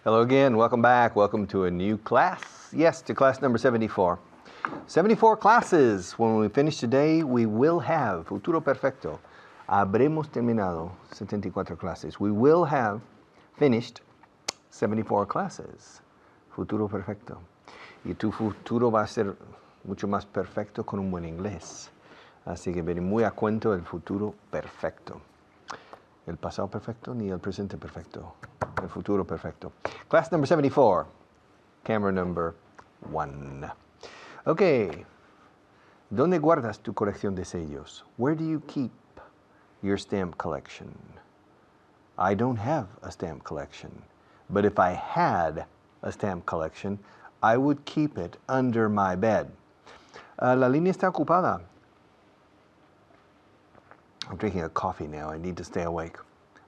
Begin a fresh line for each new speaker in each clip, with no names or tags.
Hello again, welcome back. Welcome to a new class. Yes, to class number 74. 74 classes. When we finish today, we will have Futuro Perfecto. Habremos terminado 74 clases. We will have finished 74 classes. Futuro Perfecto. Y tu futuro va a ser mucho más perfecto con un buen inglés. Así que ven muy a cuento el futuro perfecto. El pasado perfecto ni el presente perfecto. El futuro perfecto. Class number 74. Camera number 1. Okay. ¿Dónde guardas tu colección de sellos? Where do you keep your stamp collection? I don't have a stamp collection. But if I had a stamp collection, I would keep it under my bed. La línea está ocupada. I'm drinking a coffee now. I need to stay awake.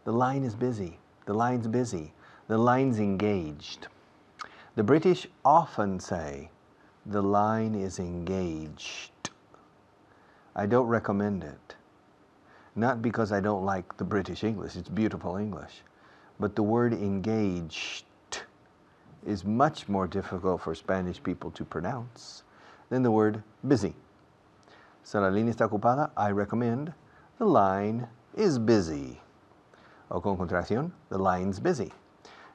The line is busy. The line's busy. The line's engaged. The British often say, the line is engaged. I don't recommend it. Not because I don't like the British English. It's beautiful English. But the word engaged is much more difficult for Spanish people to pronounce than the word busy. So la línea está ocupada. I recommend the line is busy. O con contracción, the line's busy.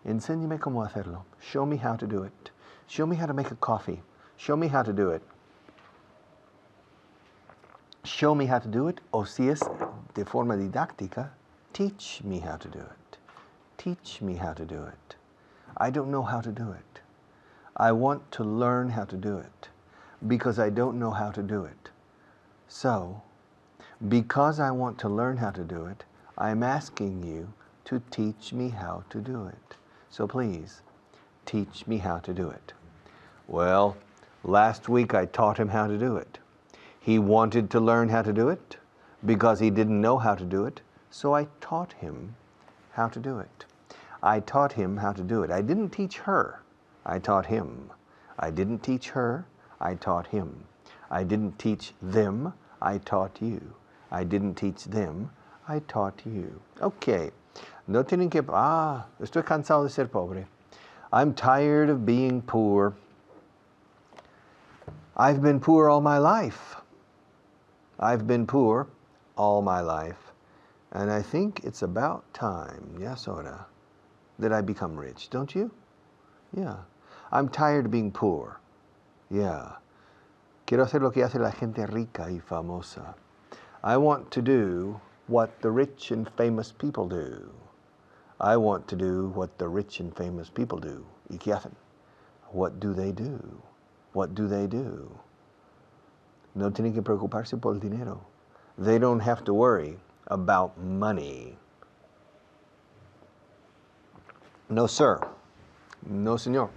Enséñame cómo hacerlo. Show me how to do it. Show me how to make a coffee. Show me how to do it. Show me how to do it. O si es de forma didáctica, teach me how to do it. Teach me how to do it. I don't know how to do it. I want to learn how to do it because I don't know how to do it. So, because I want to learn how to do it, I'm asking you to teach me how to do it. So please, teach me how to do it. Well, last week I taught him how to do it. He wanted to learn how to do it because he didn't know how to do it, so I taught him how to do it. I taught him how to do it. I didn't teach her, I taught him. I didn't teach her, I taught him. I didn't teach them, I taught you. I didn't teach them, I taught you. Okay. No tienen que... estoy cansado de ser pobre. I'm tired of being poor. I've been poor all my life. I've been poor all my life. And I think it's about time, yes, hora, that I become rich, don't you? Yeah. I'm tired of being poor. Yeah. Quiero hacer lo que hace la gente rica y famosa. I want to do what the rich and famous people do. I want to do what the rich and famous people do. ¿Y qué hacen? What do they do? What do they do? No tienen que preocuparse por el dinero. They don't have to worry about money. No, sir. No, señor.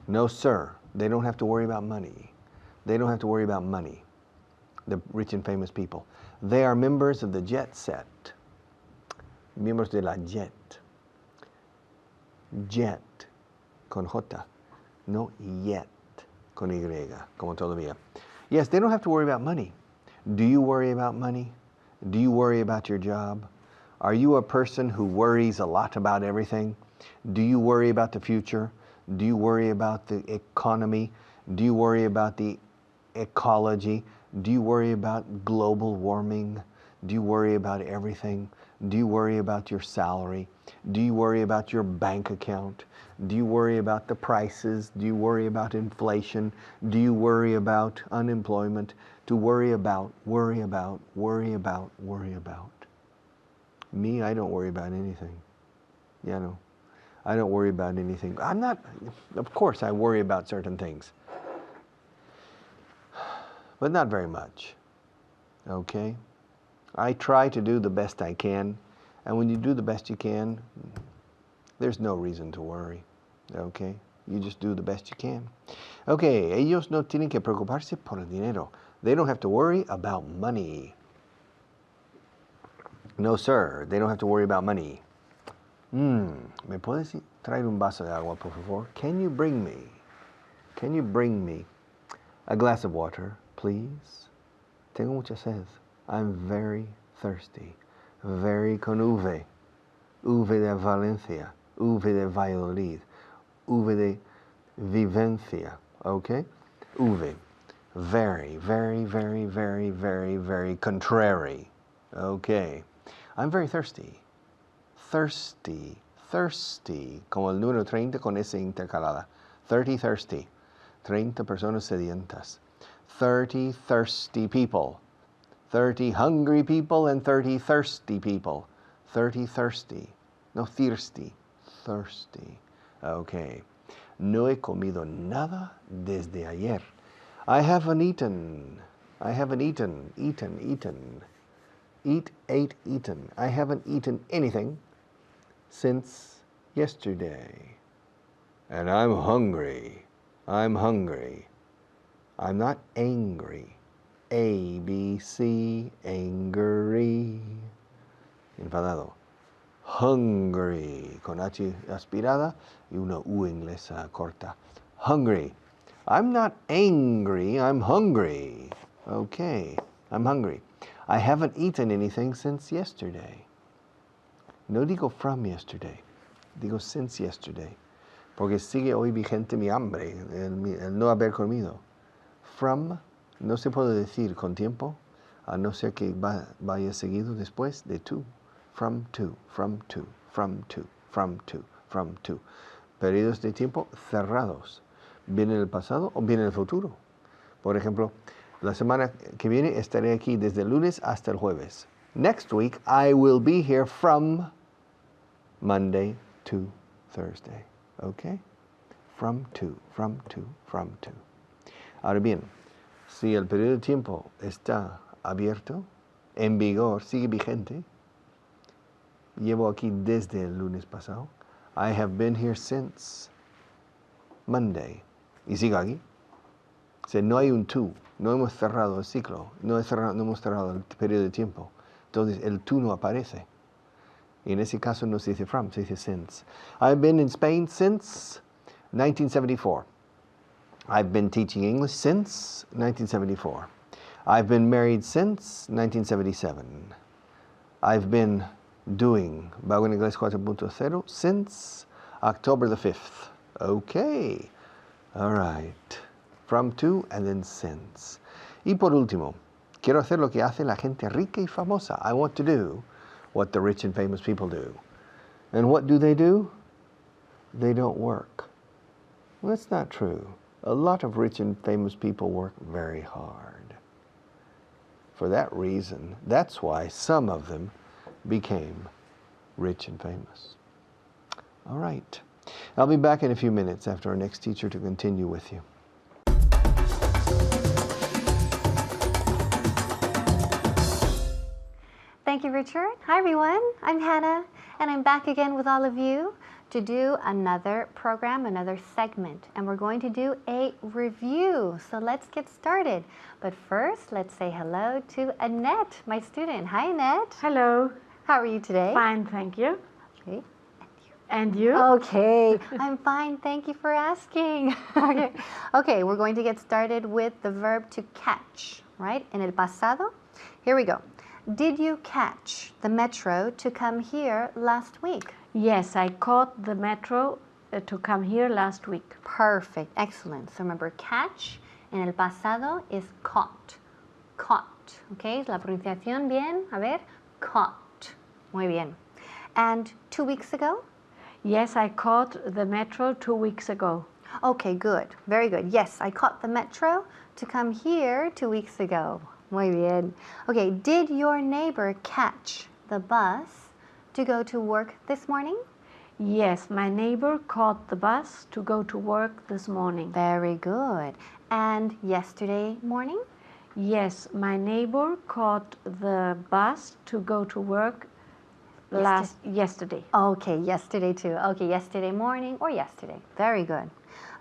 No, sir. They don't have to worry about money. They don't have to worry about money. The rich and famous people. They are members of the jet set. Miembros de la jet. Jet con J. No yet con Y, como todavía. Yes, they don't have to worry about money. Do you worry about money? Do you worry about your job? Are you a person who worries a lot about everything? Do you worry about the future? Do you worry about the economy? Do you worry about the ecology? Do you worry about global warming? Do you worry about everything? Do you worry about your salary? Do you worry about your bank account? Do you worry about the prices? Do you worry about inflation? Do you worry about unemployment? To worry about, worry about, worry about, worry about. Me, I don't worry about anything. Yeah, no. I don't worry about anything. I'm not, of course I worry about certain things. But not very much. Okay? I try to do the best I can, and when you do the best you can, there's no reason to worry. Okay? You just do the best you can. Okay, ellos no tienen que preocuparse por el dinero. They don't have to worry about money. No, sir, they don't have to worry about money. ¿Me puedes traer un vaso de agua, por favor? Can you bring me a glass of water, please? Tengo mucha sed. I'm very thirsty. Very con V. V de Valencia. V de Valladolid. V de vivencia, okay? V. Very, very, very, very, very, very contrary. Okay. I'm very thirsty. Thirsty, thirsty. Como el número 30 con S intercalada. 30 thirsty. 30 personas sedientas. 30 thirsty people. 30 hungry people and 30 thirsty people. 30 thirsty. No thirsty. Thirsty. Okay. No he comido nada desde ayer. I haven't eaten. I haven't eaten. Eaten. Eat, ate, eaten. I haven't eaten anything since yesterday. And I'm hungry. I'm hungry. I'm not angry. A, B, C, angry. Enfadado. Hungry. Con H aspirada y una U inglesa corta. Hungry. I'm not angry, I'm hungry. Okay, I'm hungry. I haven't eaten anything since yesterday. No digo from yesterday, digo since yesterday. Porque sigue hoy vigente mi hambre, el no haber comido. From no se puede decir con tiempo, a no ser que vaya seguido después de to. From to, from to, from to, from to, from to. Periodos de tiempo cerrados. ¿Viene en el pasado o viene en el futuro? Por ejemplo, la semana que viene estaré aquí desde el lunes hasta el jueves. Next week, I will be here from Monday to Thursday. Okay? From to, from to, from to. Ahora bien, si el periodo de tiempo está abierto, en vigor, sigue vigente, llevo aquí desde el lunes pasado. I have been here since Monday. Y sigo aquí. O sea, no hay un to. No hemos cerrado el ciclo. No hemos cerrado el periodo de tiempo. Entonces, el to no aparece. Y en ese caso no se dice from, se dice since. I've been in Spain since 1974. I've been teaching English since 1974. I've been married since 1977. I've been doing Vago en Inglés 4.0 since October the 5th. Okay. All right. From, to, and then since. Y por último, quiero hacer lo que hace la gente rica y famosa. I want to do what the rich and famous people do. And what do? They don't work. Well, that's not true. A lot of rich and famous people work very hard. For that reason, that's why some of them became rich and famous. All right. I'll be back in a few minutes after our next teacher to continue with you.
Thank you, Richard. Hi, everyone. I'm Hannah, and I'm back again with all of you to do another program, another segment, and we're going to do a review. So let's get started. But first, let's say hello to Annette, my student. Hi, Annette.
Hello.
How are you today?
Fine, thank you.
Okay.
And you?
Okay, I'm fine. Thank you for asking. Okay, we're going to get started with the verb to catch, right? En el pasado. Here we go. Did you catch the metro to come here last week?
Yes, I caught the metro to come here last week.
Perfect. Excellent. So remember, catch en el pasado is caught. Caught. Okay, la pronunciación bien. A ver, caught. Muy bien. And 2 weeks ago?
Yes, I caught the metro 2 weeks ago.
Okay, good. Very good. Yes, I caught the metro to come here 2 weeks ago. Muy bien. Okay, did your neighbor catch the bus to go to work this morning?
Yes, my neighbor caught the bus to go to work this morning.
Very good. And yesterday morning?
Yes, my neighbor caught the bus to go to work yesterday.
Okay, yesterday too. Okay, yesterday morning or yesterday. Very good.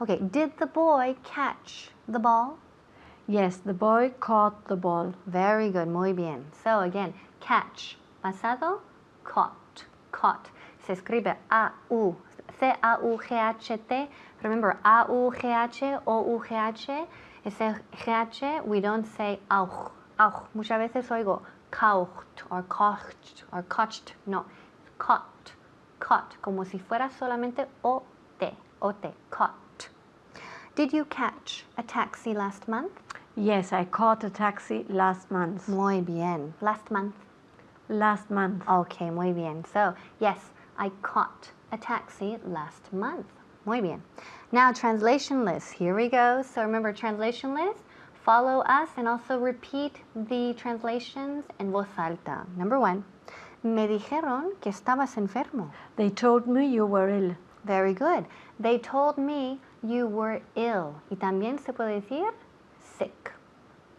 Okay, did the boy catch the ball?
Yes, the boy caught the ball.
Very good, muy bien. So again, catch, pasado, caught, caught. Se escribe A-U, C-A-U-G-H-T. Remember, A-U-G-H, O-U-G-H. Ese G-H, we don't say auch, auch. Muchas veces oigo caucht or caucht. No, caught, caught. Como si fuera solamente O-T. ote, caught. Did you catch a taxi last month?
Yes, I caught a taxi last month.
Muy bien. Last month?
Last month.
Okay, muy bien. So, yes, I caught a taxi last month. Muy bien. Now, translation list. Here we go. So remember, translation list. Follow us and also repeat the translations en voz alta. Number 1. Me dijeron que estabas enfermo.
They told me you were ill.
Very good. They told me you were ill. Y también se puede decir sick.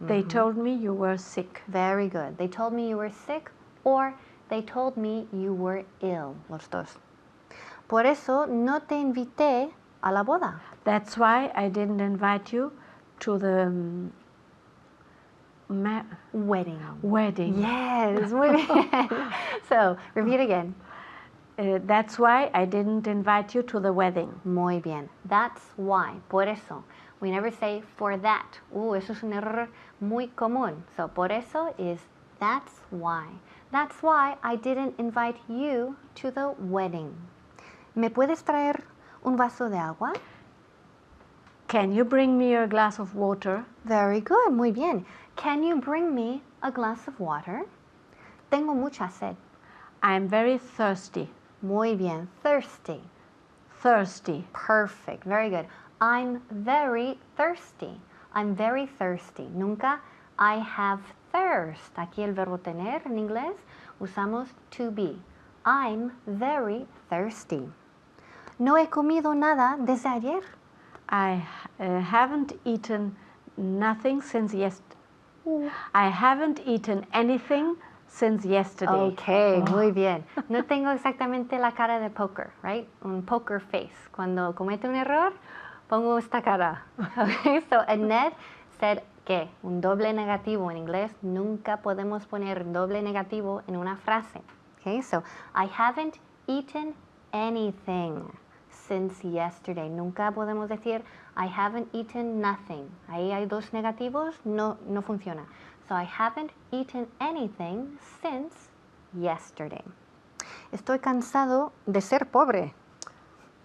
They told me you were sick.
Very good. They told me you were sick or they told me you were ill. Los dos. Por eso no te invité a la boda.
That's why I didn't invite you to the
Wedding.
wedding.
Yes, muy bien. So, repeat again.
That's why I didn't invite you to the wedding.
Muy bien. That's why. Por eso. We never say for that. Eso es un error muy común. So, por eso is that's why. That's why I didn't invite you to the wedding. ¿Me puedes traer un vaso de agua?
Can you bring me a glass of water?
Very good. Muy bien. Can you bring me a glass of water? Tengo mucha sed.
I'm very thirsty.
Muy bien. Thirsty.
Thirsty.
Perfect. Very good. I'm very thirsty. I'm very thirsty. Nunca I have thirst. Aquí el verbo tener en inglés usamos to be. I'm very thirsty. No he comido nada desde ayer.
I haven't eaten nothing since yesterday. I haven't eaten anything since yesterday.
Okay, muy bien. No tengo exactamente la cara de poker, right? Un poker face. Cuando comete un error, pongo esta cara. Okay, so Annette said que un doble negativo en inglés nunca podemos poner doble negativo en una frase. Okay, so I haven't eaten anything since yesterday. Nunca podemos decir I haven't eaten nothing. Ahí hay dos negativos, no funciona. So I haven't eaten anything since yesterday. Estoy cansado de ser pobre.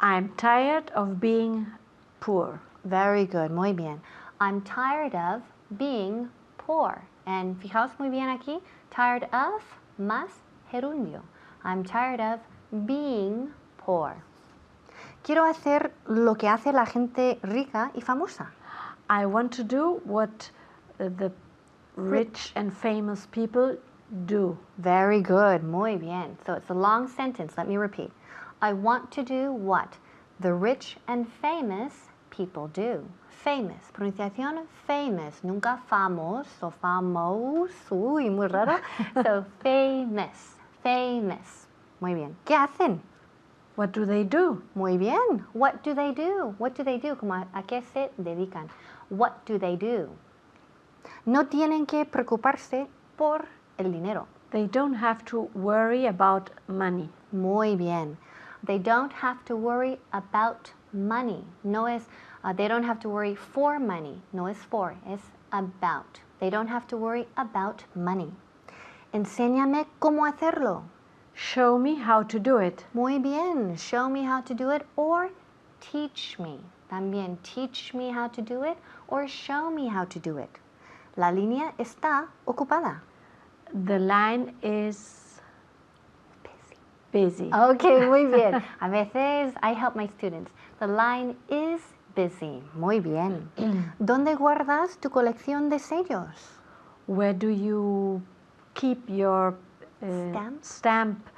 I'm tired of being poor.
Very good, muy bien. I'm tired of being poor. And fijaos muy bien aquí, tired of más gerundio. I'm tired of being poor. Quiero hacer lo que hace la gente rica y famosa.
I want to do what the rich and famous people do.
Very good, muy bien. So it's a long sentence. Let me repeat. I want to do what the rich and famous people do. Famous, pronunciación famous, nunca famos o famos, uy, muy raro. So famous, famous. Muy bien. ¿Qué hacen?
What do they do?
Muy bien. What do they do? What do they do? Como a qué se dedican. What do they do? No tienen que preocuparse por el dinero.
They don't have to worry about money.
Muy bien. They don't have to worry about money. No es, they don't have to worry for money. No es for, es about. They don't have to worry about money. Enséñame cómo hacerlo.
Show me how to do it.
Muy bien. Show me how to do it or teach me. También teach me how to do it or show me how to do it. La línea está ocupada.
The line is busy.
Okay, muy bien. A veces I help my students. The line is busy. Muy bien. ¿Dónde guardas tu colección de sellos?
Where do you keep your stamp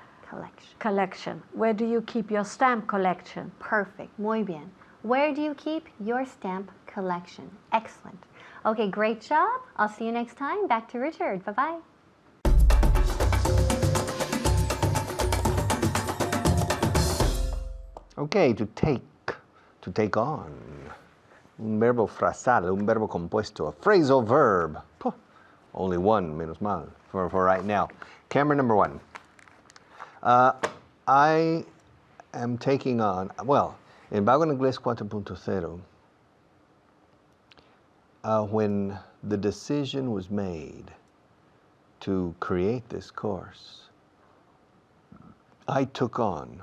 collection? Where do you keep your stamp collection?
Perfect. Muy bien. Where do you keep your stamp collection? Excellent. Okay, great job. I'll see you next time. Back to Richard. Bye-bye.
Okay, to take on. Un verbo frasal, un verbo compuesto, a phrasal verb. Puh, only one, menos mal, for right now. Camera number 1. I am taking on, well, en Vago en Inglés 4.0, when the decision was made to create this course, I took on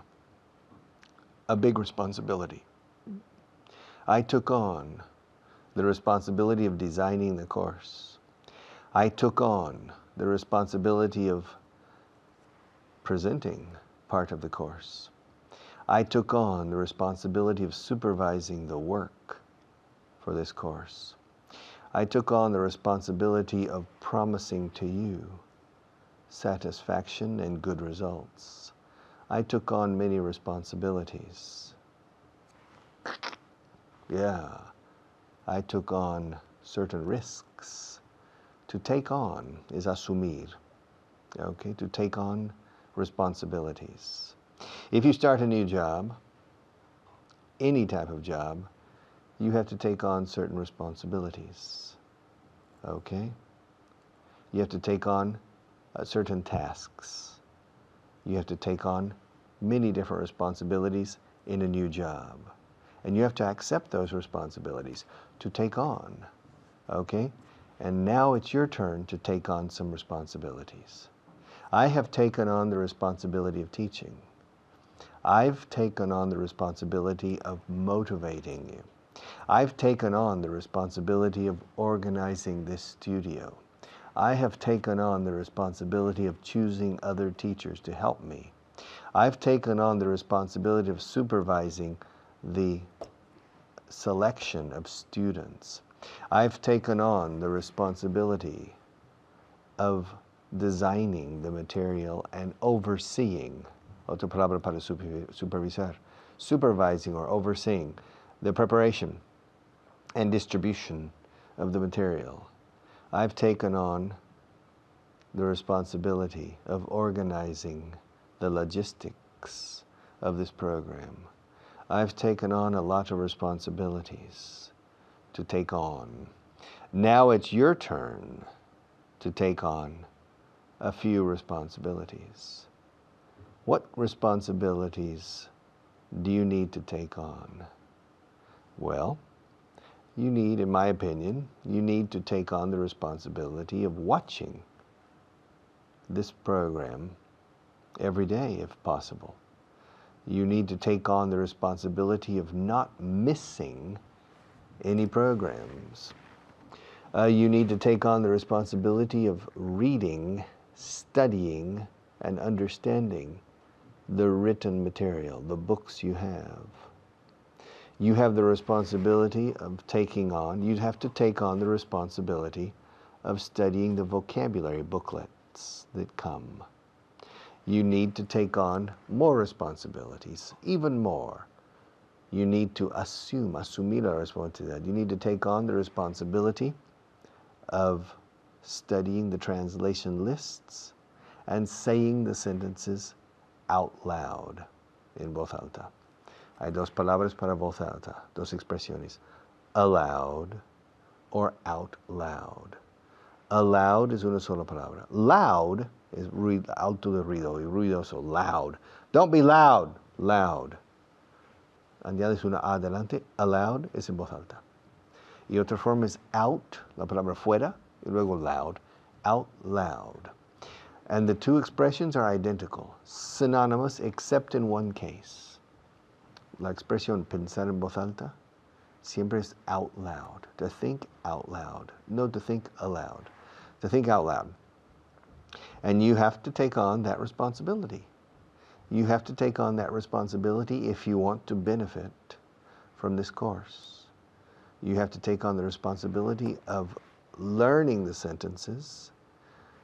a big responsibility. I took on the responsibility of designing the course. I took on the responsibility of presenting part of the course. I took on the responsibility of supervising the work for this course. I took on the responsibility of promising to you satisfaction and good results. I took on many responsibilities. Yeah, I took on certain risks. To take on is asumir, okay, to take on responsibilities. If you start a new job, any type of job, you have to take on certain responsibilities, okay? You have to take on certain tasks. You have to take on many different responsibilities in a new job. And you have to accept those responsibilities to take on, okay? And now it's your turn to take on some responsibilities. I have taken on the responsibility of teaching. I've taken on the responsibility of motivating you. I've taken on the responsibility of organizing this studio. I have taken on the responsibility of choosing other teachers to help me. I've taken on the responsibility of supervising the selection of students. I've taken on the responsibility of designing the material and overseeing, otra palabra para supervisar, supervising or overseeing the preparation and distribution of the material. I've taken on the responsibility of organizing the logistics of this program. I've taken on a lot of responsibilities to take on. Now it's your turn to take on a few responsibilities. What responsibilities do you need to take on? Well, you need, in my opinion, you need to take on the responsibility of watching this program every day if possible. You need to take on the responsibility of not missing any programs. You need to take on the responsibility of reading, studying, and understanding the written material, the books you have. You have the responsibility of taking on, you'd have to take on the responsibility of studying the vocabulary booklets that come. You need to take on more responsibilities, even more. You need to asumir la responsabilidad. You need to take on the responsibility of studying the translation lists and saying the sentences out loud, en voz alta. Hay dos palabras para voz alta, dos expresiones, aloud or out loud. Aloud es una sola palabra. Loud es alto de ruido y ruidoso, loud. Don't be loud, loud. Añades una A adelante, aloud es en voz alta. Y otra forma es out, la palabra fuera, y luego loud, out loud. And the two expressions are identical, synonymous except in one case. La expresión pensar en voz alta siempre es out loud, to think out loud, no to think aloud, to think out loud. And you have to take on that responsibility. You have to take on that responsibility if you want to benefit from this course. You have to take on the responsibility of learning the sentences,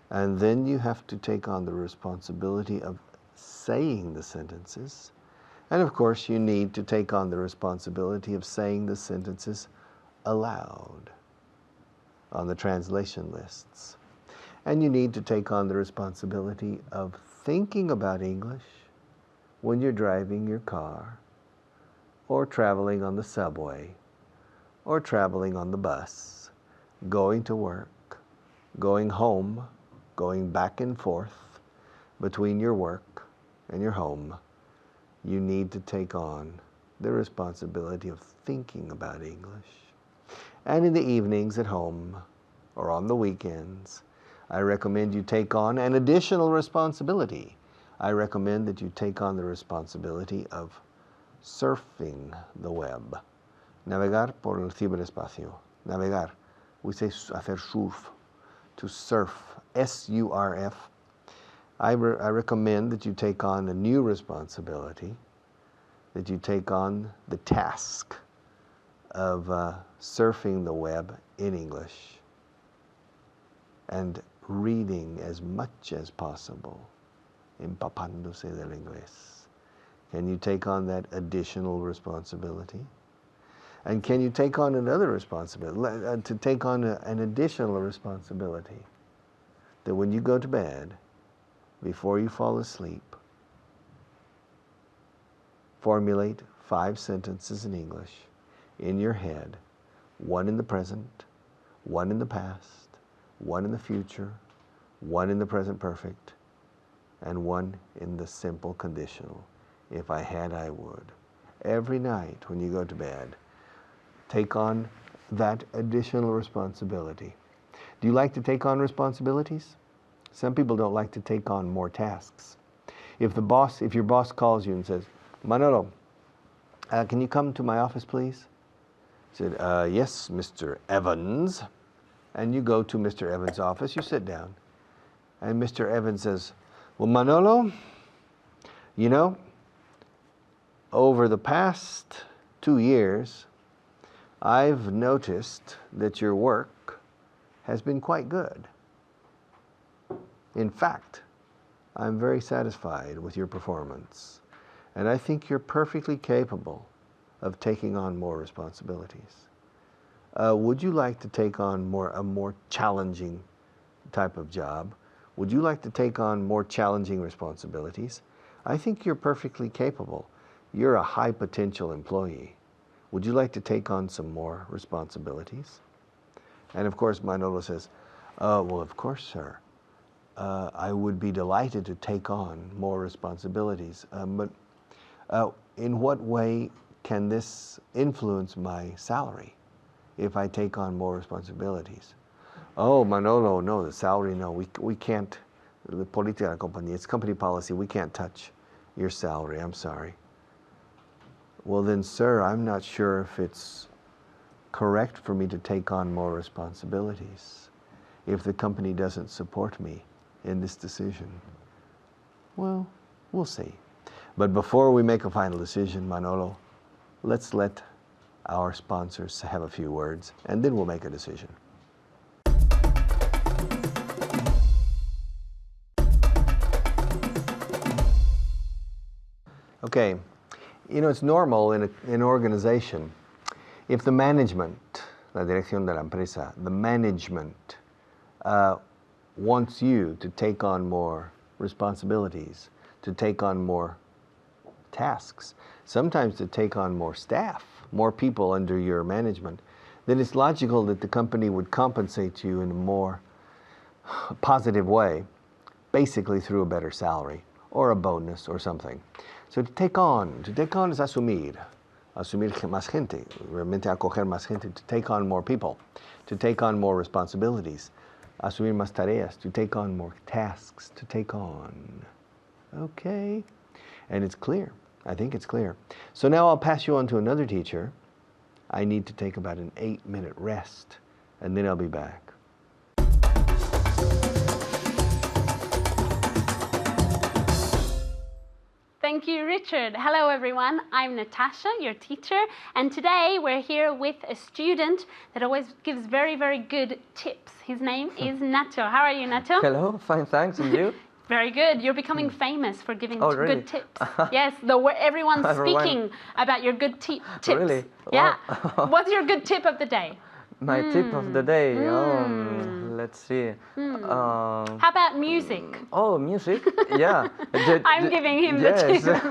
and then you have to take on the responsibility of saying the sentences. And of course, you need to take on the responsibility of saying the sentences aloud on the translation lists. And you need to take on the responsibility of thinking about English when you're driving your car, or traveling on the subway, or traveling on the bus, going to work, going home, going back and forth between your work and your home. You need to take on the responsibility of thinking about English. And in the evenings at home, or on the weekends, I recommend you take on an additional responsibility. I recommend that you take on the responsibility of surfing the web. Navegar por el ciberespacio. Navegar. We say hacer surf. To surf. S-U-R-F. I recommend that you take on a new responsibility, that you take on the task of surfing the web in English and reading as much as possible, empapándose del inglés. Can you take on that additional responsibility? And can you take on another responsibility, to take on an additional responsibility, that when you go to bed, before you fall asleep, formulate 5 sentences in English in your head, 1 in the present, 1 in the past, 1 in the future, 1 in the present perfect, and 1 in the simple conditional. If I had, I would. Every night when you go to bed, take on that additional responsibility. Do you like to take on responsibilities? Some people don't like to take on more tasks. If your boss calls you and says, Manolo, can you come to my office, please? You said, yes, Mr. Evans. And you go to Mr. Evans' office, you sit down. And Mr. Evans says, well, Manolo, you know, over the past 2 years, I've noticed that your work has been quite good. In fact, I'm very satisfied with your performance, and I think you're perfectly capable of taking on more responsibilities. Would you like to take on a more challenging type of job? Would you like to take on more challenging responsibilities? I think you're perfectly capable. You're a high potential employee. Would you like to take on some more responsibilities? And of course, Manolo says, well, of course, sir. I would be delighted to take on more responsibilities. But in what way can this influence my salary if I take on more responsibilities? Oh, Manolo, no, the salary, no, we can't. The política de la compañía, it's company policy, we can't touch your salary, I'm sorry. Well then, sir, I'm not sure if it's correct for me to take on more responsibilities if the company doesn't support me in this decision. Well, we'll see. But before we make a final decision, Manolo, let's let our sponsors have a few words, and then we'll make a decision. Okay, you know, it's normal in an organization, if the management, la dirección de la empresa, the management wants you to take on more responsibilities, to take on more tasks, sometimes to take on more staff, more people under your management, then it's logical that the company would compensate you in a more positive way, basically through a better salary or a bonus or something. So to take on is asumir más gente, realmente acoger más gente, to take on more people, to take on more responsibilities, asumir más tareas, to take on more tasks, to take on. Okay, and it's clear. I think it's clear. So now I'll pass you on to another teacher. I need to take about an 8-minute rest, and then I'll be back.
Thank you, Richard. Hello, everyone. I'm Natasha, your teacher, and today we're here with a student that always gives very, very good tips. His name is Nacho. How are you, Nacho?
Hello, fine, thanks. And you?
Very good. You're becoming famous for giving
really?
good tips. Yes, everyone's speaking about your good tips.
Really?
Yeah.
Wow.
What's your good tip of the day?
My tip of the day. Let's see.
How about music?
Oh, music? Yeah.
I'm giving him
yes.
the tip.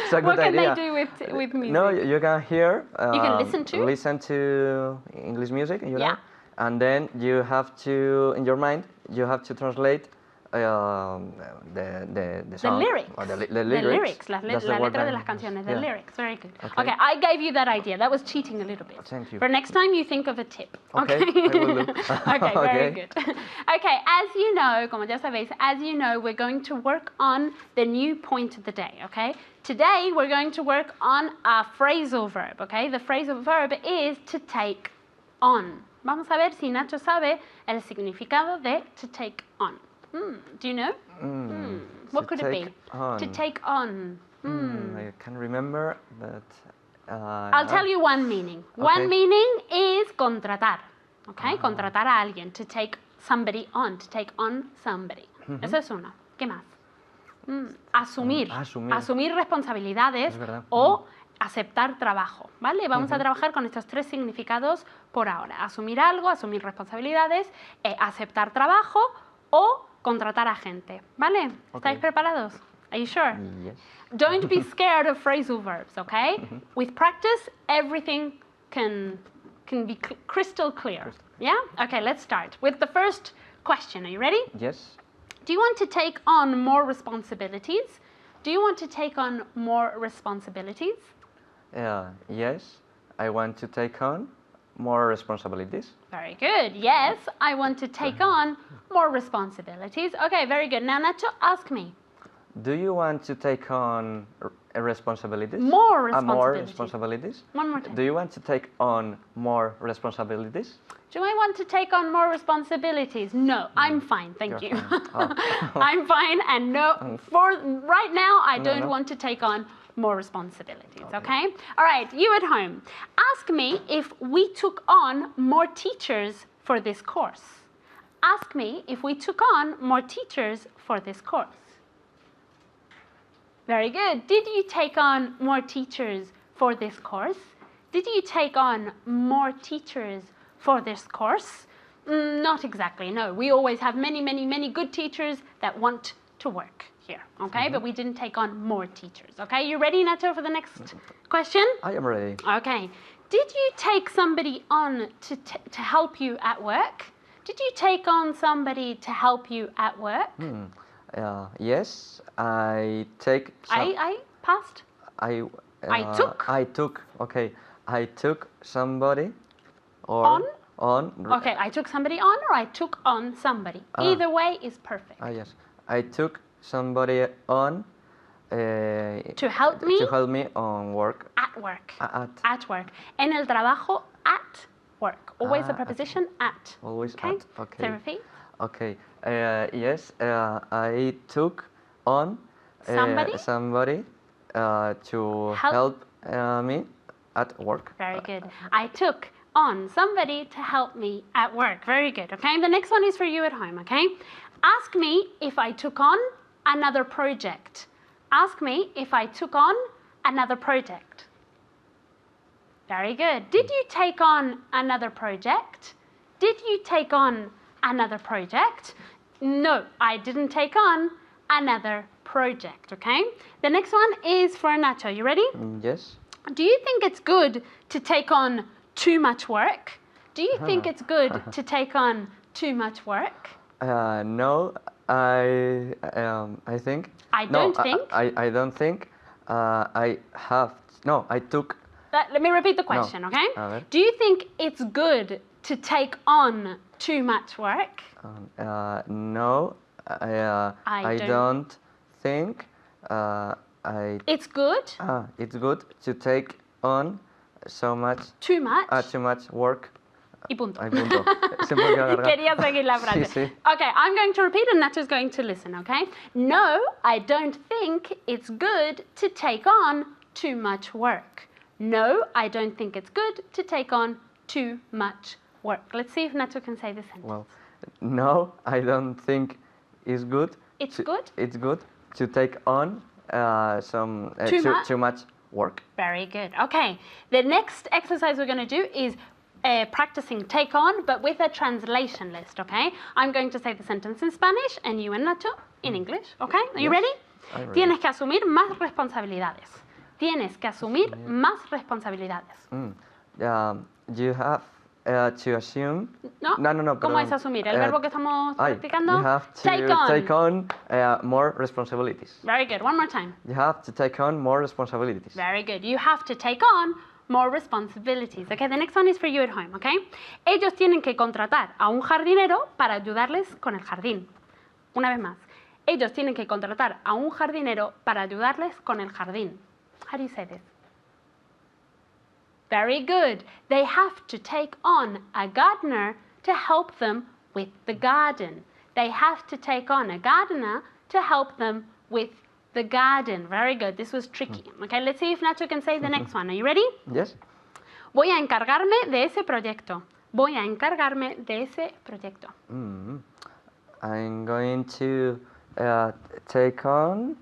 It's a good
What can
idea.
they do with music?
No, you can hear.
You can
listen to English music, you know?
Yeah.
And then you have to, in your mind, you have to translate the song.
The lyrics.
Or the lyrics.
The lyrics, la
That's the word
letra de
I-
las canciones, the
yeah.
lyrics. Very good.
Okay.
Okay, I gave you that idea. That was cheating a little bit.
Thank you.
For next time, you think of a tip.
Okay, I will do.
Okay, very
Okay.
good. Okay, as you know, como ya sabéis, as you know, we're going to work on the new point of the day, okay? Today we're going to work on a phrasal verb, okay? The phrasal verb is to take on. Vamos a ver si Nacho sabe el significado de to take on. Do you know? What could it be? To take on.
I can't remember, but
I'll tell you one meaning. One meaning is contratar. Okay, contratar a alguien. To take somebody on. To take on somebody. Eso es una. ¿Qué más? Asumir. Asumir responsabilidades o aceptar trabajo. ¿Vale? Vamos a trabajar con estos tres significados por ahora. Asumir algo, asumir responsabilidades, aceptar trabajo o contratar a gente. ¿Vale? ¿Estáis preparados? Are you sure?
yes.
Don't be scared of phrasal verbs, okay? With practice, everything can be crystal clear. Yeah? Okay, let's start with the first question. Are you ready?
Yes.
Do you want to take on more responsibilities? Do you want to take on more responsibilities?
Yes. I want to take on more responsibilities.
Very good. Yes, I want to take on more responsibilities. Okay, very good. Now, Nacho, ask me.
Do you want to take on responsibilities?
More responsibilities.
More responsibilities?
One more time.
Do you want to take on more responsibilities?
Do I want to take on more responsibilities? No, I'm fine, thank you.
Fine.
I'm fine, and no, for right now, I don't want to take on more responsibilities, okay? All right, you at home, ask me if we took on more teachers for this course. Ask me if we took on more teachers for this course. Very good. Did you take on more teachers for this course? Did you take on more teachers for this course? Not exactly, no. We always have many, many, many good teachers that want to work here, okay? But we didn't take on more teachers, okay? You ready, Nacho, for the next question?
I am ready.
Okay. Did you take somebody on to help you at work? Did you take on somebody to help you at work?
Yes, I take.
I passed.
I
took?
I took. Okay, I took somebody. Or on.
Okay, I took somebody on, or I took on somebody. Either way is perfect.
Yes, I took somebody on.
To help me.
To help me on work.
At work. At work. En el trabajo, at work. Always the preposition at.
Always
okay?
at. Okay.
So repeat.
Okay. Yes, I took on somebody to help me at work.
Very good. I took on somebody to help me at work. Very good. Okay. The next one is for you at home. Okay. Ask me if I took on another project. Ask me if I took on another project. Very good. Did you take on another project? Did you take on another project? No, I didn't take on another project, okay? The next one is for Nacho. You ready?
Yes.
Do you think it's good to take on too much work? Do you think it's good to take on too much work?
No, I think.
I don't think.
I don't think. I have. No, I took.
Let me repeat the question, okay? Do you think it's good to take on too much work?
No, I don't think.
It's good.
It's good to take on so much.
Too much.
Too much work.
Y punto.
Punto.
Quería seguir la frase.
Sí.
Okay, I'm going to repeat and Nacho's going to listen, okay? No, I don't think it's good to take on too much work. No, I don't think it's good to take on too much work. Let's see if Nacho can say the sentence.
Well, no, I don't think it's good.
It's good?
It's good to take on too much work.
Very good. Okay, the next exercise we're going to do is practicing take on, but with a translation list, okay? I'm going to say the sentence in Spanish and you and Nacho in English, okay? Are you ready?
I'm ready.
Tienes que asumir más responsabilidades. Tienes que asumir más responsabilidades.
You have to assume.
No. ¿Cómo es asumir? El verbo que estamos practicando.
You have to take on more responsibilities.
Very good. One more time.
You have to take on more responsibilities.
Very good. You have to take on more responsibilities. Okay, the next one is for you at home, okay? Ellos tienen que contratar a un jardinero para ayudarles con el jardín. Una vez más. ellos tienen que contratar a un jardinero para ayudarles con el jardín. How do you say this? Very good. They have to take on a gardener to help them with the garden. They have to take on a gardener to help them with the garden. Very good. This was tricky. Okay, let's see if Nacho can say the next one. Are you ready?
Yes.
Voy a encargarme de ese proyecto. Voy a encargarme de ese proyecto.
I'm going to take on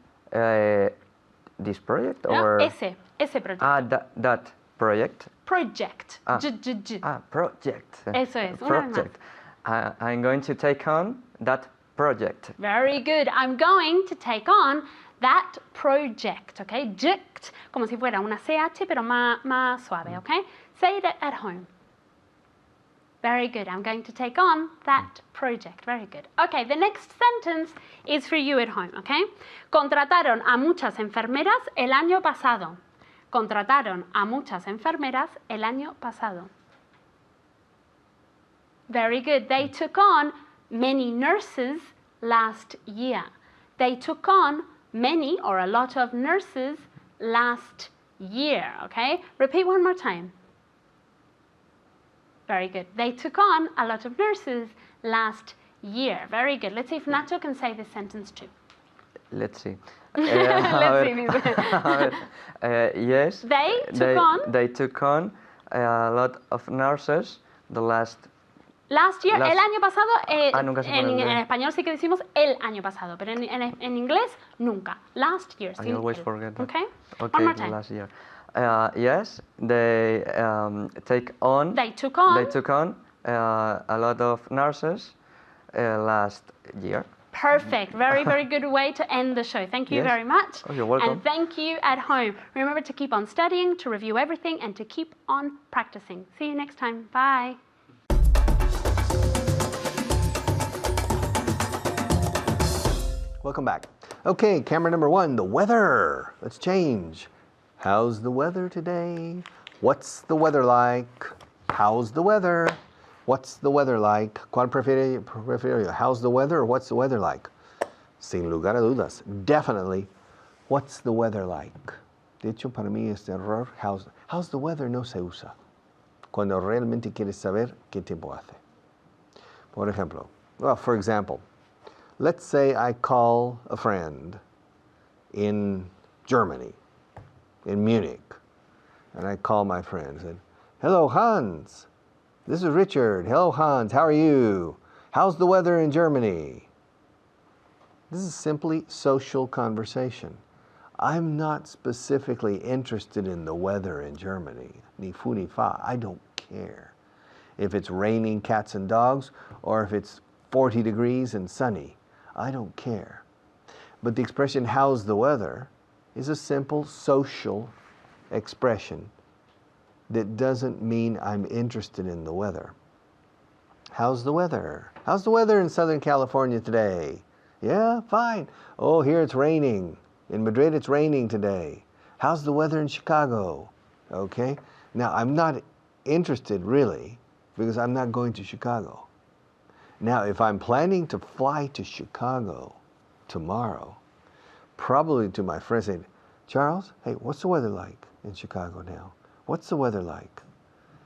this project
No,
or
ese proyecto.
that project.
Project.
Ah.
J.
Project.
Eso es, una vez más.
Project. I'm going to take on that project.
Very good. I'm going to take on that project. Okay, ject, como si fuera una CH, pero más suave. Okay, say it at home. Very good. I'm going to take on that project. Very good. Okay, the next sentence is for you at home. Okay, contrataron a muchas enfermeras el año pasado. Contrataron a muchas enfermeras el año pasado. Very good. They took on many nurses last year. They took on many or a lot of nurses last year. Okay? Repeat one more time. Very good. They took on a lot of nurses last year. Very good. Let's see if Nacho can say this sentence too.
Let's see.
Let's see.
Yes.
They
took on a lot of nurses the last
year, el año pasado,
nunca se pone
en
el-
español sí que decimos el año pasado, pero en inglés nunca. Last year.
I
sin
always
el.
forget that.
Okay?
Okay,
One more time.
last year. Yes, they take on.
They took on.
They took on a lot of nurses last year.
Perfect. Very, very good way to end the show. Thank you
Yes.
very much.
Oh, you're welcome.
And thank you at home. Remember to keep on studying, to review everything, and to keep on practicing. See you next time. Bye.
Welcome back. Okay, camera number 1, the weather. Let's change. How's the weather today? What's the weather like? How's the weather? What's the weather like? ¿Cuál prefiere? How's the weather or what's the weather like? Sin lugar a dudas. Definitely, what's the weather like? De hecho, para mí este error, how's the weather no se usa. Cuando realmente quieres saber qué tiempo hace. Por ejemplo, well, for example, let's say I call a friend in Germany, in Munich, and I call my friend and said, hello, Hans. This is Richard. Hello, Hans. How are you? How's the weather in Germany? This is simply social conversation. I'm not specifically interested in the weather in Germany. Ni fu ni fa. I don't care if it's raining cats and dogs or if it's 40 degrees and sunny. I don't care. But the expression, how's the weather, is a simple social expression that doesn't mean I'm interested in the weather. How's the weather? How's the weather in Southern California today? Yeah, fine. Oh, here it's raining. In Madrid it's raining today. How's the weather in Chicago? Okay. Now, I'm not interested really because I'm not going to Chicago. Now, if I'm planning to fly to Chicago tomorrow, probably to my friend saying, Charles, hey, what's the weather like in Chicago now? What's the weather like?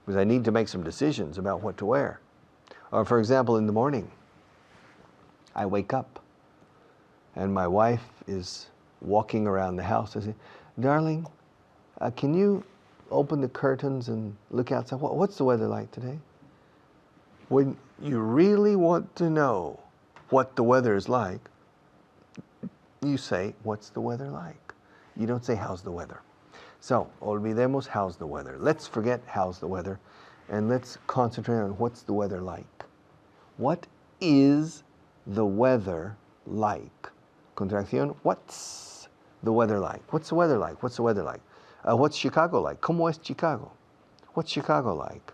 Because I need to make some decisions about what to wear. Or for example, in the morning, I wake up and my wife is walking around the house. I say, darling, can you open the curtains and look outside? What's the weather like today? When you really want to know what the weather is like, you say, what's the weather like? You don't say, how's the weather? So, olvidemos how's the weather. Let's forget how's the weather and let's concentrate on what's the weather like. What is the weather like? Contracción, what's the weather like? What's the weather like? What's the weather like? What's Chicago like? ¿Cómo es Chicago? What's Chicago like?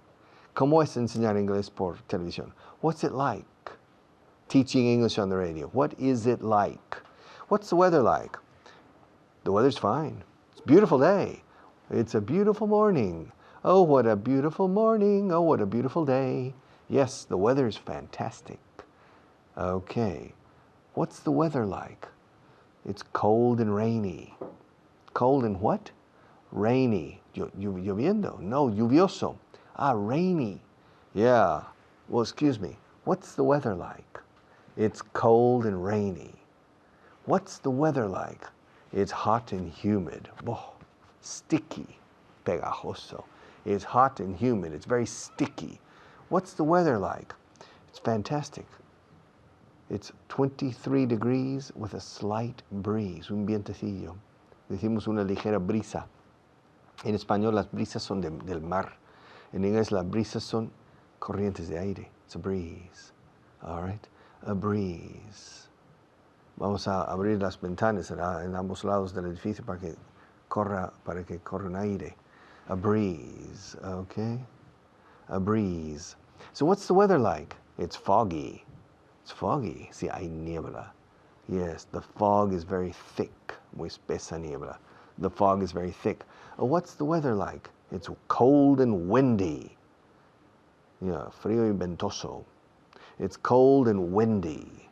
¿Cómo es enseñar inglés por televisión? What's it like? Teaching English on the radio. What is it like? What's the weather like? The weather's fine. It's a beautiful day. It's a beautiful morning. Oh, what a beautiful morning. Oh, what a beautiful day. Yes, the weather is fantastic. Okay. What's the weather like? It's cold and rainy. Cold and what? Rainy. Lloviendo. No, lluvioso. Rainy. Yeah. Well, excuse me. What's the weather like? It's cold and rainy. What's the weather like? It's hot and humid. Oh, sticky. Pegajoso. It's hot and humid. It's very sticky. What's the weather like? It's fantastic. It's 23 degrees with a slight breeze. Un vientecillo. Decimos una ligera brisa. En español las brisas son del mar. En inglés las brisas son corrientes de aire. It's a breeze. All right? A breeze. Vamos a abrir las ventanas en ambos lados del edificio para que corra un aire. A breeze. Okay? A breeze. So what's the weather like? It's foggy. It's foggy. See, hay niebla. Yes, the fog is very thick. Muy espesa niebla. The fog is very thick. What's the weather like? It's cold and windy. Yeah, frío y ventoso. It's cold and windy.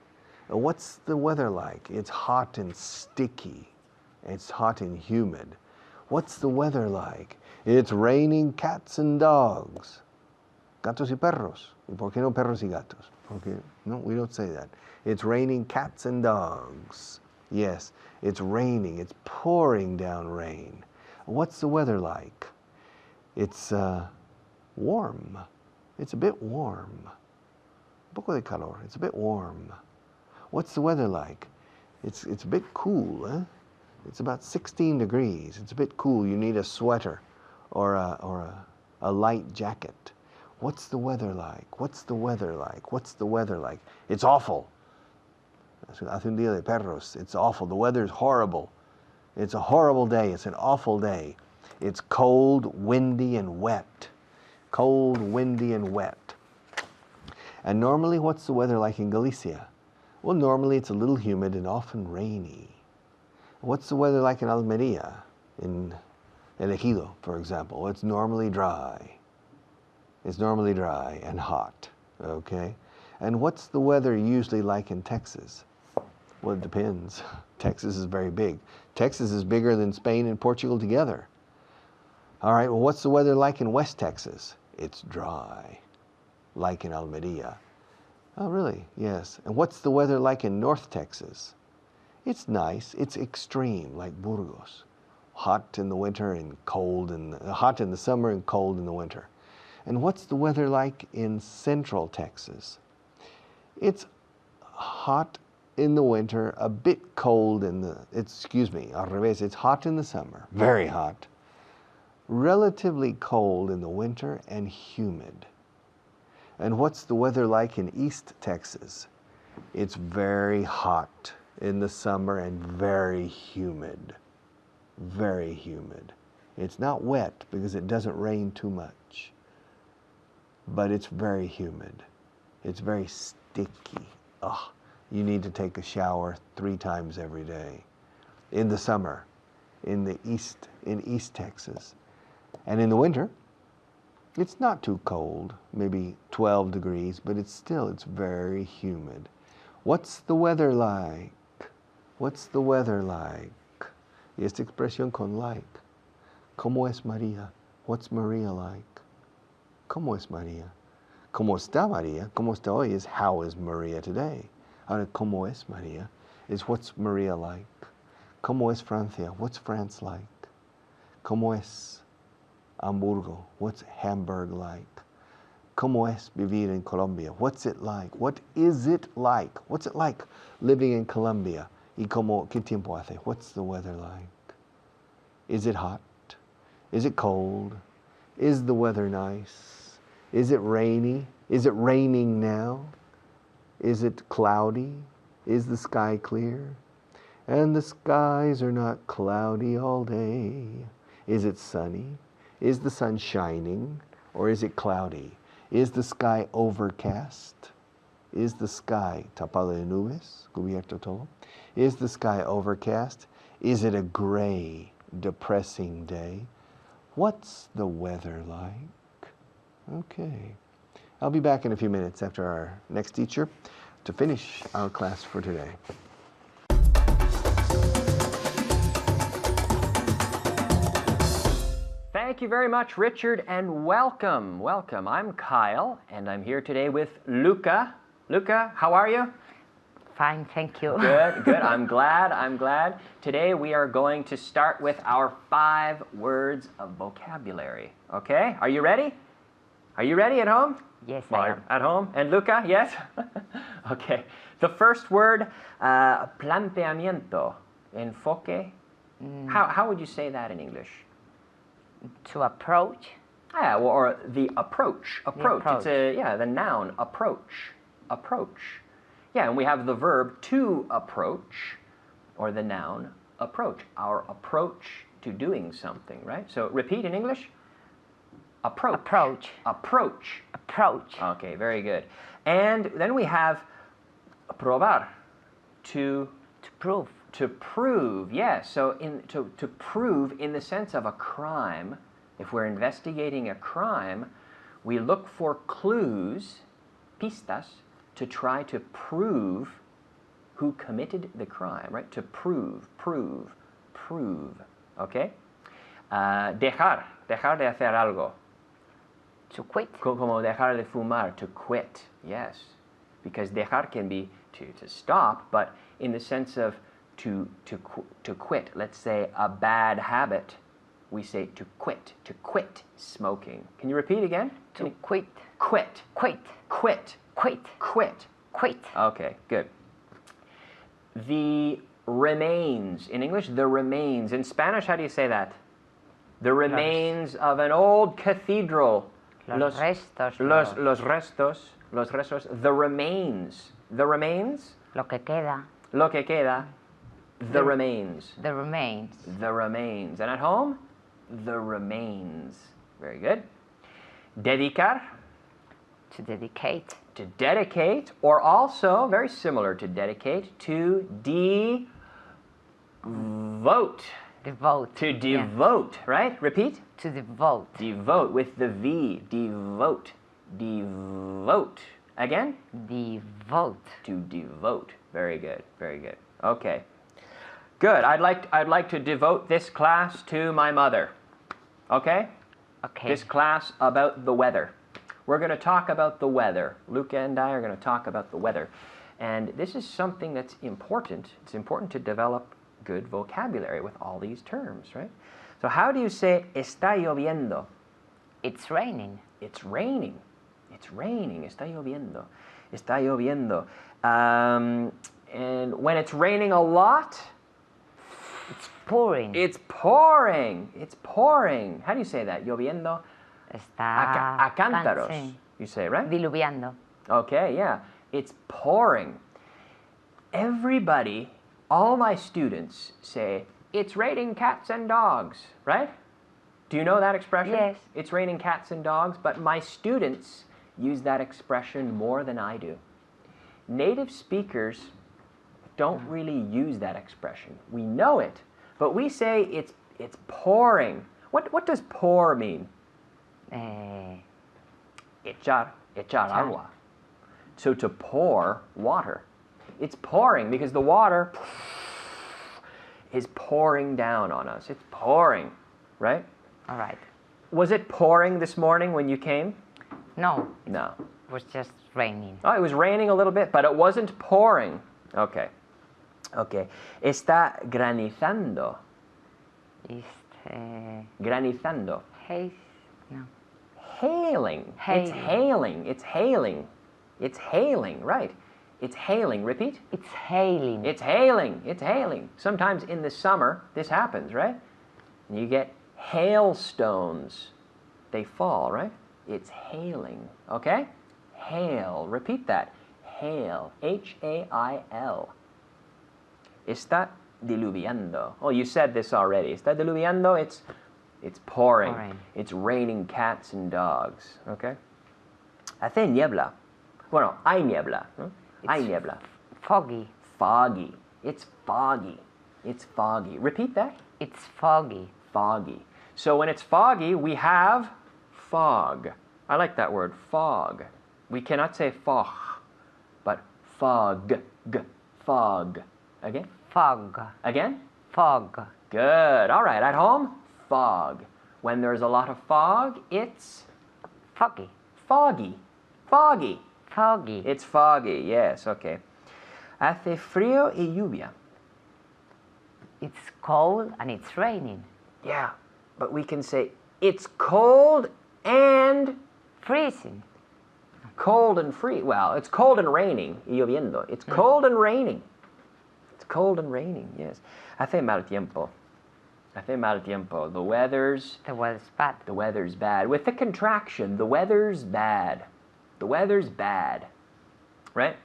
What's the weather like? It's hot and sticky. It's hot and humid. What's the weather like? It's raining cats and dogs. Gatos y perros. ¿Y por qué no perros y gatos? Okay. No, we don't say that. It's raining cats and dogs. Yes, it's raining. It's pouring down rain. What's the weather like? It's warm. It's a bit warm. Un poco de calor. It's a bit warm. What's the weather like? It's a bit cool. Eh? It's about 16 degrees. It's a bit cool. You need a sweater or a light jacket. What's the weather like? What's the weather like? What's the weather like? It's awful. Hace un día de perros. It's awful. The weather's horrible. It's a horrible day. It's an awful day. It's cold, windy, and wet. Cold, windy, and wet. And normally, what's the weather like in Galicia? Well, normally it's a little humid and often rainy. What's the weather like in Almeria, in El Ejido, for example? Well, it's normally dry. It's normally dry and hot, okay? And what's the weather usually like in Texas? Well, it depends. Texas is very big. Texas is bigger than Spain and Portugal together. All right, well, what's the weather like in West Texas? It's dry, like in Almeria. Oh, really? Yes. And what's the weather like in North Texas? It's nice. It's extreme, like Burgos. Hot in the winter and cold hot in the summer and cold in the winter. And what's the weather like in Central Texas? It's hot in the winter, a bit cold al revés. It's hot in the summer, very hot. Relatively cold in the winter and humid. And what's the weather like in East Texas? It's very hot in the summer and very humid. Very humid. It's not wet because it doesn't rain too much. But it's very humid. It's very sticky. Ugh. You need to take a shower 3 times every day. In the summer, in East Texas. And in the winter, it's not too cold, maybe 12 degrees, but it's very humid. What's the weather like? What's the weather like? Y esta expresión con like. ¿Cómo es María? What's Maria like? ¿Cómo es María? ¿Cómo está María? ¿Cómo está hoy is how is Maria today? Ahora, ¿cómo es María? Is what's Maria like? ¿Cómo es Francia? What's France like? ¿Cómo es Hamburgo? What's Hamburg like? ¿Cómo es vivir en Colombia? What's it like? What is it like? What's it like living in Colombia? ¿Y qué tiempo hace? What's the weather like? Is it hot? Is it cold? Is the weather nice? Is it rainy? Is it raining now? Is it cloudy? Is the sky clear? And the skies are not cloudy all day. Is it sunny? Is the sun shining? Or is it cloudy? Is the sky overcast? Is the sky tapado de nubes? Cubierto todo? Is the sky overcast? Is it a gray, depressing day? What's the weather like? Okay. I'll be back in a few minutes after our next teacher. to finish our class for today.
Thank you very much, Richard, and welcome. Welcome. I'm Kyle, and I'm here today with Luca. Luca, how are you?
Fine, thank you.
Good, good. I'm glad. Today we are going to start with our 5 words of vocabulary. Okay? Are you ready? Are you ready at home?
Yes, I am.
At home? And Luca, yes? Okay. The first word, planteamiento, enfoque. How would you say that in English?
To approach.
Yeah, or the approach. Approach.
approach.
It's the noun, approach. Approach. Yeah, and we have the verb to approach, or the noun, approach. Our approach to doing something, right? So repeat in English. Approach.
Approach.
Approach.
Approach.
Okay, very good. And then we have probar, to
prove.
To prove, yes. So to prove in the sense of a crime, if we're investigating a crime, we look for clues, pistas, to try to prove who committed the crime, right? To prove. Okay? Dejar de hacer algo.
To quit.
Como dejar de fumar, to quit, yes. Because dejar can be to stop, but in the sense of to quit. Let's say a bad habit, we say to quit smoking. Can you repeat again?
To quit.
Quit.
Quit.
Quit.
Quit.
Quit.
Quit.
Okay, good. The remains. In English, the remains. In Spanish, how do you say that? The remains of an old cathedral.
Los restos.
Los restos. The remains. The remains.
Lo que queda.
Lo que queda. The remains.
The remains.
The remains. And at home, the remains. Very good. Dedicar.
To dedicate.
To dedicate, or also, very similar to dedicate, to devote.
Devote.
To devote, right? Repeat.
To devote.
Devote with the V. Devote. Devote. Again?
Devote.
To devote. Very good. Very good. Okay. Good. I'd like to devote this class to my mother. Okay?
Okay.
This class about the weather. We're going to talk about the weather. Luca and I are going to talk about the weather. And this is something that's important. It's important to develop good vocabulary with all these terms, right? So how do you say está lloviendo?
It's raining.
It's raining. It's raining. Está lloviendo. Está lloviendo. And when it's raining a lot,
It's pouring.
it's pouring. It's pouring. How do you say that? Lloviendo.
Está
A cántaros.
sí.
You say, right?
Diluviando.
Okay, yeah. It's pouring. Everybody, all my students say, it's raining cats and dogs, right? Do you know that expression?
Yes.
It's raining cats and dogs, but my students use that expression more than I do. Native speakers don't really use that expression. We know it, but we say it's pouring. What does pour mean? Echar agua. So to pour water. It's pouring because the water is pouring down on us. It's pouring, right?
All right.
Was it pouring this morning when you came?
No,
No.
it was just raining.
Oh, it was raining a little bit, but it wasn't pouring. Okay. Okay. Está granizando. Granizando.
Haze. No.
Hailing.
Hailing.
It's hailing. It's hailing. It's hailing, right. It's hailing. Repeat.
It's hailing.
It's hailing. It's hailing. Sometimes in the summer, this happens, right? You get hailstones. They fall, right? It's hailing. Okay? Hail. Repeat that. Hail. H-A-I-L. Está diluviando. Oh, you said this already. Está diluviando. It's pouring.
Pouring.
It's raining cats and dogs. Okay? Hace niebla. Bueno, hay niebla. ¿No? Hay niebla.
Foggy.
Foggy. It's foggy. It's foggy. Repeat that.
It's foggy.
Foggy. So when it's foggy, we have fog. I like that word, fog. We cannot say fog, but Fog. Fog. Again?
Fog.
Again?
Fog.
Good. All right. At home? Fog. When there's a lot of fog, it's
Foggy.
foggy. Foggy.
Foggy.
It's foggy. Yes, okay. Hace frío y lluvia.
It's cold and it's raining.
Yeah, but we can say it's cold and
Freezing.
cold and free. Well, it's cold and raining. Y lloviendo. It's cold and raining. It's cold and raining, yes. Hace mal tiempo. Hace mal tiempo. The weather's
bad.
The weather's bad. With the contraction, the weather's bad. The weather's bad. Right?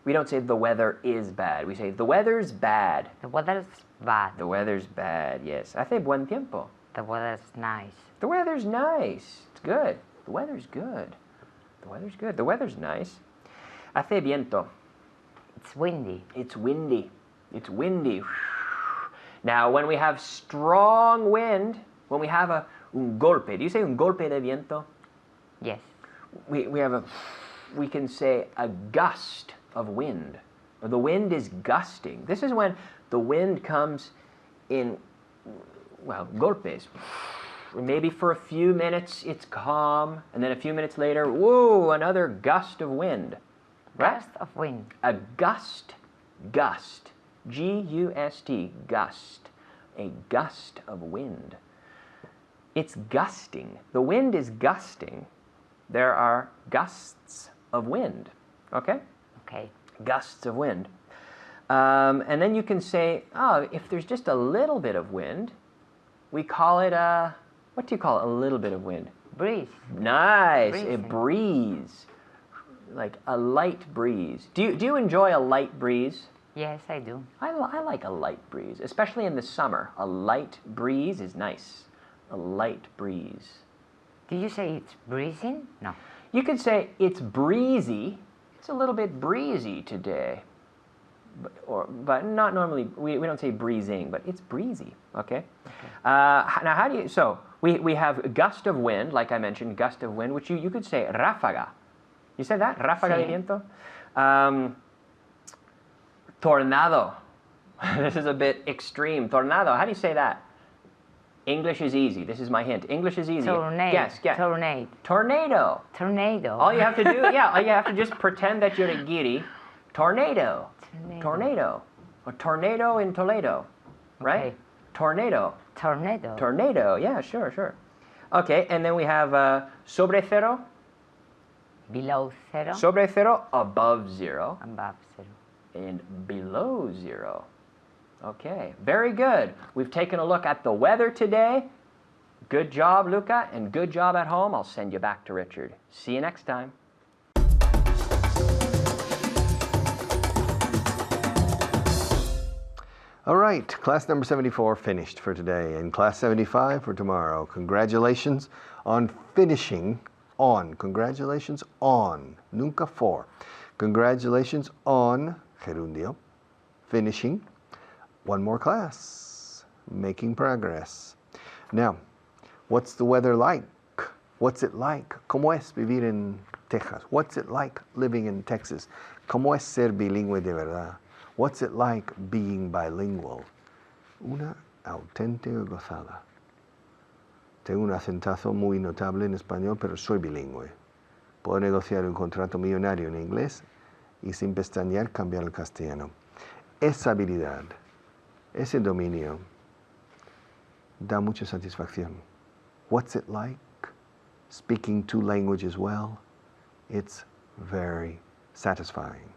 We don't say the weather is bad. We say the weather's bad.
The weather's bad.
The weather's bad, yes. Hace buen tiempo.
The weather's nice.
The weather's nice. It's good. The weather's good. The weather's good. The weather's nice. Hace viento.
It's windy.
It's windy. It's windy. Now, when we have strong wind, when we have un golpe, do you say un golpe de viento?
Yes.
We can say a gust of wind. Or the wind is gusting. This is when the wind comes in, well, golpes. Maybe for a few minutes it's calm, and then a few minutes later, whoa, another gust of wind. Right?
Gust of wind.
A gust. Gust. G-U-S-T. Gust. A gust of wind. It's gusting. The wind is gusting. There are gusts of wind. Okay?
Okay.
Gusts of wind. And then you can say, oh, if there's just a little bit of wind, we call it a, what do you call it, a little bit of wind?
Breeze.
Nice. A
Breezing.
breeze. Like a light breeze. Do you enjoy a light breeze?
Yes, I do.
I like a light breeze, especially in the summer. A light breeze is nice. A light breeze.
Do you say it's breezing? No.
You could say it's breezy. It's a little bit breezy today. But not normally, we don't say breezing, but it's breezy, okay? Now how do you, so we have gust of wind, like I mentioned, gust of wind, which you could say ráfaga. You said that? Ráfaga de viento? Tornado. This is a bit extreme. Tornado, how do you say that? English is easy. This is my hint. English is easy.
Tornado.
Guess.
Tornado.
Tornado.
Tornado.
All you have to do, all you have to just pretend that you're a giri. Tornado. Tornado. A tornado in Toledo, right?
Okay.
Tornado.
Tornado.
Tornado, yeah, sure. Okay, and then we have sobre cero.
Below zero.
Sobre cero, above zero.
Above zero.
And below zero. Okay, very good. We've taken a look at the weather today. Good job, Luca, and good job at home. I'll send you back to Richard. See you next time.
All right, class number 74 finished for today, and class 75 for tomorrow. Congratulations on finishing on. Congratulations on. Nunca for. Congratulations on gerundio. Finishing. One more class. Making progress. Now, what's the weather like? What's it like? ¿Cómo es vivir en Texas? What's it like living in Texas? ¿Cómo es ser bilingüe de verdad? What's it like being bilingual? Una auténtica gozada. Tengo un acentazo muy notable en español, pero soy bilingüe. Puedo negociar un contrato millonario en inglés y sin pestañear cambiar al castellano. Esa habilidad, ese dominio, da mucha satisfacción. What's it like speaking two languages well? It's very satisfying.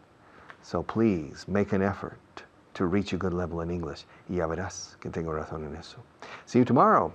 So please make an effort to reach a good level in English. Y ya verás que tengo razón en eso. See you tomorrow.